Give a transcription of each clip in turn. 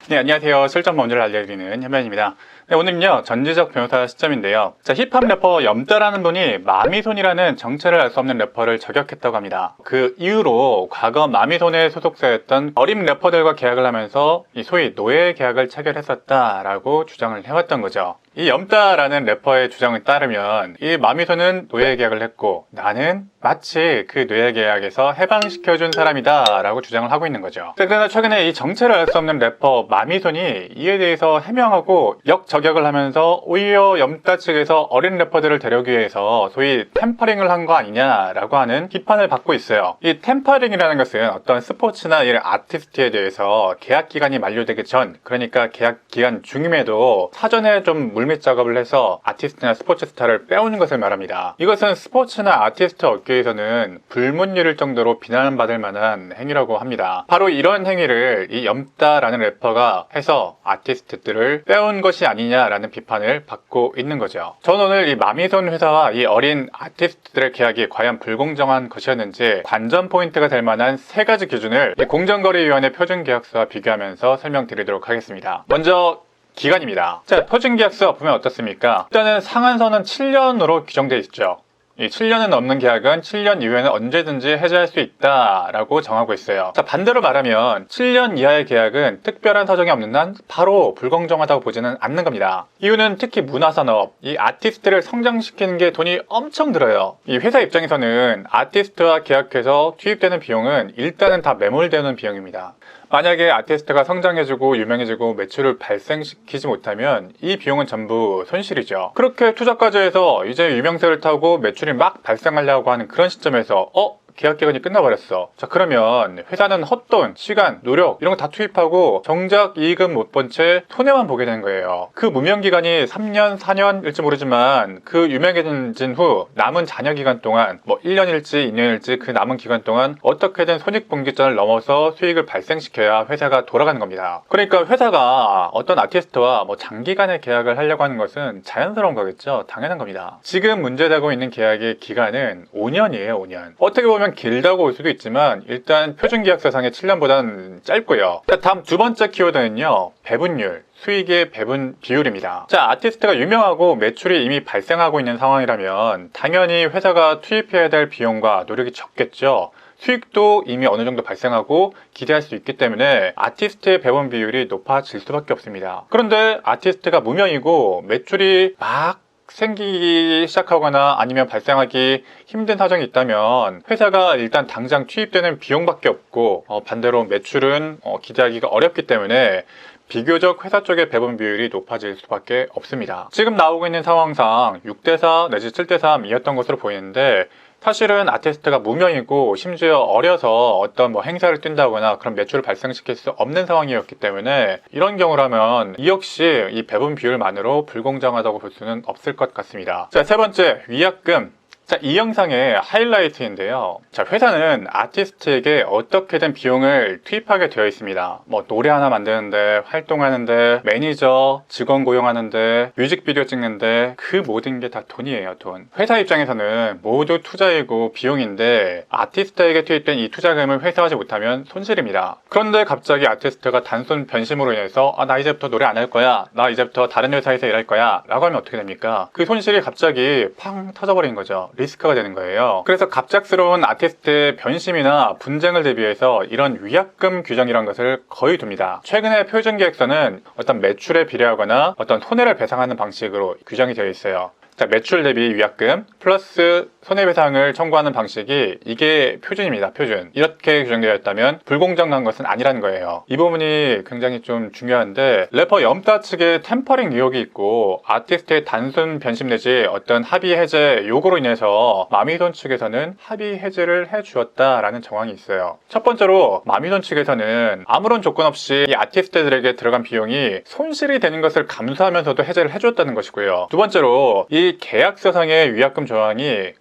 네, 안녕하세요. 실전 범죄를 알려드리는 현면입니다. 네, 오늘은요, 전지적 변호사 시점인데요. 자, 힙합 래퍼 염따라는 분이 마미손이라는 정체를 알 수 없는 래퍼를 저격했다고 합니다. 그 이후로 과거 마미손의 소속사였던 어린 래퍼들과 계약을 하면서 이 소위 노예 계약을 체결했었다라고 주장을 해왔던 거죠. 이 염따라는 래퍼의 주장에 따르면 이 마미손은 노예 계약을 했고 나는 마치 그 노예 계약에서 해방시켜준 사람이다 라고 주장을 하고 있는 거죠. 그러나 최근에 이 정체를 알 수 없는 래퍼 마미손이 이에 대해서 해명하고 역저격을 하면서 오히려 염따 측에서 어린 래퍼들을 데려오기 위해서 소위 템퍼링을 한 거 아니냐라고 하는 비판을 받고 있어요. 이 템퍼링이라는 것은 어떤 스포츠나 이런 아티스트에 대해서 계약 기간이 만료되기 전, 그러니까 계약 기간 중임에도 사전에 좀 물밑 작업을 해서 아티스트나 스포츠 스타를 빼오는 것을 말합니다. 이것은 스포츠나 아티스트 업계에서는 불문율일 정도로 비난받을 만한 행위라고 합니다. 바로 이런 행위를 이 염따라는 래퍼가 해서 아티스트들을 빼온 것이 아니냐라는 비판을 받고 있는 거죠. 저는 오늘 이 마미손 회사와 이 어린 아티스트들의 계약이 과연 불공정한 것이었는지 관전 포인트가 될 만한 세 가지 기준을 이 공정거래위원회 표준계약서와 비교하면서 설명드리도록 하겠습니다. 먼저 기간입니다. 자, 표준계약서 보면 어떻습니까? 일단은 상한선은 7년으로 규정되어 있죠. 이 7년은 넘는 계약은 7년 이후에는 언제든지 해지할 수 있다라고 정하고 있어요. 자, 반대로 말하면 7년 이하의 계약은 특별한 사정이 없는 한 바로 불공정하다고 보지는 않는 겁니다. 이유는 특히 문화산업, 이 아티스트를 성장시키는 게 돈이 엄청 들어요. 이 회사 입장에서는 아티스트와 계약해서 투입되는 비용은 일단은 다 매몰되는 비용입니다. 만약에 아티스트가 성장해지고 유명해지고 매출을 발생시키지 못하면 이 비용은 전부 손실이죠. 그렇게 투자까지 해서 이제 유명세를 타고 매출이 막 발생하려고 하는 그런 시점에서 계약 기간이 끝나버렸어. 자, 그러면 회사는 헛돈, 시간, 노력 이런 거 다 투입하고 정작 이익은 못 본 채 손해만 보게 되는 거예요. 그 무명 기간이 3년, 4년일지 모르지만 그 유명해진 후 남은 잔여 기간 동안 1년일지 2년일지 그 남은 기간 동안 어떻게든 손익분기점을 넘어서 수익을 발생시켜야 회사가 돌아가는 겁니다. 그러니까 회사가 어떤 아티스트와 장기간의 계약을 하려고 하는 것은 자연스러운 거겠죠. 당연한 겁니다. 지금 문제되고 있는 계약의 기간은 5년이에요. 5년. 어떻게 보면 길다고 볼 수도 있지만 일단 표준계약서상의 7년보다는 짧고요. 자, 다음 두 번째 키워드는요, 배분율, 수익의 배분 비율입니다. 자, 아티스트가 유명하고 매출이 이미 발생하고 있는 상황이라면 당연히 회사가 투입해야 될 비용과 노력이 적겠죠. 수익도 이미 어느 정도 발생하고 기대할 수 있기 때문에 아티스트의 배분 비율이 높아질 수밖에 없습니다. 그런데 아티스트가 무명이고 매출이 막 생기기 시작하거나 아니면 발생하기 힘든 사정이 있다면 회사가 일단 당장 투입되는 비용밖에 없고 반대로 매출은 기대하기가 어렵기 때문에 비교적 회사 쪽의 배분 비율이 높아질 수밖에 없습니다. 지금 나오고 있는 상황상 6대4 내지 7대3이었던 것으로 보이는데 사실은 아티스트가 무명이고 심지어 어려서 어떤 행사를 뛴다거나 그런 매출을 발생시킬 수 없는 상황이었기 때문에 이런 경우라면 이 역시 이 배분 비율만으로 불공정하다고 볼 수는 없을 것 같습니다. 자, 세 번째, 위약금. 자, 이 영상의 하이라이트인데요. 자, 회사는 아티스트에게 어떻게든 비용을 투입하게 되어 있습니다. 노래 하나 만드는데, 활동하는데, 매니저, 직원 고용하는데, 뮤직비디오 찍는데, 그 모든 게 다 돈이에요, 돈. 회사 입장에서는 모두 투자이고 비용인데, 아티스트에게 투입된 이 투자금을 회수하지 못하면 손실입니다. 그런데 갑자기 아티스트가 단순 변심으로 인해서 나 이제부터 노래 안 할 거야, 나 이제부터 다른 회사에서 일할 거야 라고 하면 어떻게 됩니까? 그 손실이 갑자기 팡 터져버린 거죠. 리스크가 되는 거예요. 그래서 갑작스러운 아티스트의 변심이나 분쟁을 대비해서 이런 위약금 규정이란 것을 거의 둡니다. 최근에 표준계약서는 어떤 매출에 비례하거나 어떤 손해를 배상하는 방식으로 규정이 되어 있어요. 자, 매출 대비 위약금 플러스 손해배상을 청구하는 방식이 이게 표준입니다. 표준. 이렇게 규정되어 있다면 불공정한 것은 아니라는 거예요. 이 부분이 굉장히 좀 중요한데 래퍼 염따 측에 템퍼링 의혹이 있고 아티스트의 단순 변심 내지 어떤 합의 해제 요구로 인해서 마미손 측에서는 합의 해제를 해주었다라는 정황이 있어요. 첫 번째로 마미손 측에서는 아무런 조건 없이 이 아티스트들에게 들어간 비용이 손실이 되는 것을 감수하면서도 해제를 해주었다는 것이고요. 두 번째로 이 계약서상의 위약금 조항이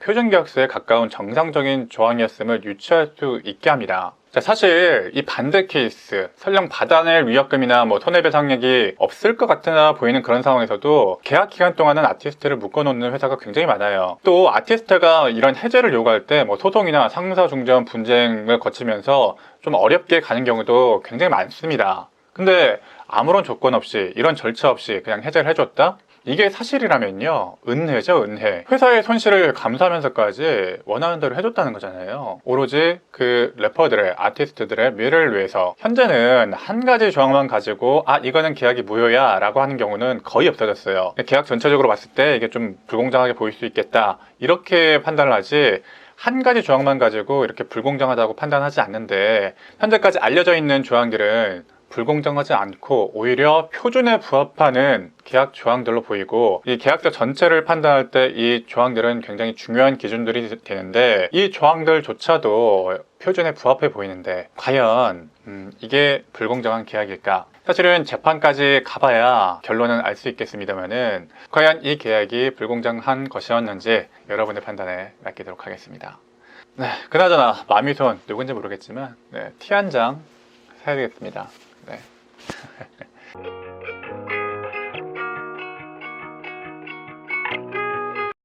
표준계약서에 가까운 정상적인 조항이었음을 유추할 수 있게 합니다. 자, 사실 이 반대 케이스, 설령 받아낼 위약금이나 손해배상액이 없을 것 같으나 보이는 그런 상황에서도 계약 기간 동안은 아티스트를 묶어놓는 회사가 굉장히 많아요. 또 아티스트가 이런 해제를 요구할 때 소송이나 상사 중재원 분쟁을 거치면서 좀 어렵게 가는 경우도 굉장히 많습니다. 근데 아무런 조건 없이 이런 절차 없이 그냥 해제를 해줬다? 이게 사실이라면요, 은혜죠, 은혜. 회사의 손실을 감수하면서까지 원하는 대로 해줬다는 거잖아요. 오로지 그 래퍼들의, 아티스트들의 미래를 위해서. 현재는 한 가지 조항만 가지고 이거는 계약이 무효야 라고 하는 경우는 거의 없어졌어요. 계약 전체적으로 봤을 때 이게 좀 불공정하게 보일 수 있겠다, 이렇게 판단을 하지, 한 가지 조항만 가지고 이렇게 불공정하다고 판단하지 않는데, 현재까지 알려져 있는 조항들은 불공정하지 않고 오히려 표준에 부합하는 계약 조항들로 보이고, 이 계약서 전체를 판단할 때 이 조항들은 굉장히 중요한 기준들이 되는데, 이 조항들조차도 표준에 부합해 보이는데 과연 이게 불공정한 계약일까? 사실은 재판까지 가봐야 결론은 알 수 있겠습니다만은, 과연 이 계약이 불공정한 것이었는지 여러분의 판단에 맡기도록 하겠습니다. 네, 그나저나 마미손 누군지 모르겠지만 티 한 장 사야 되겠습니다.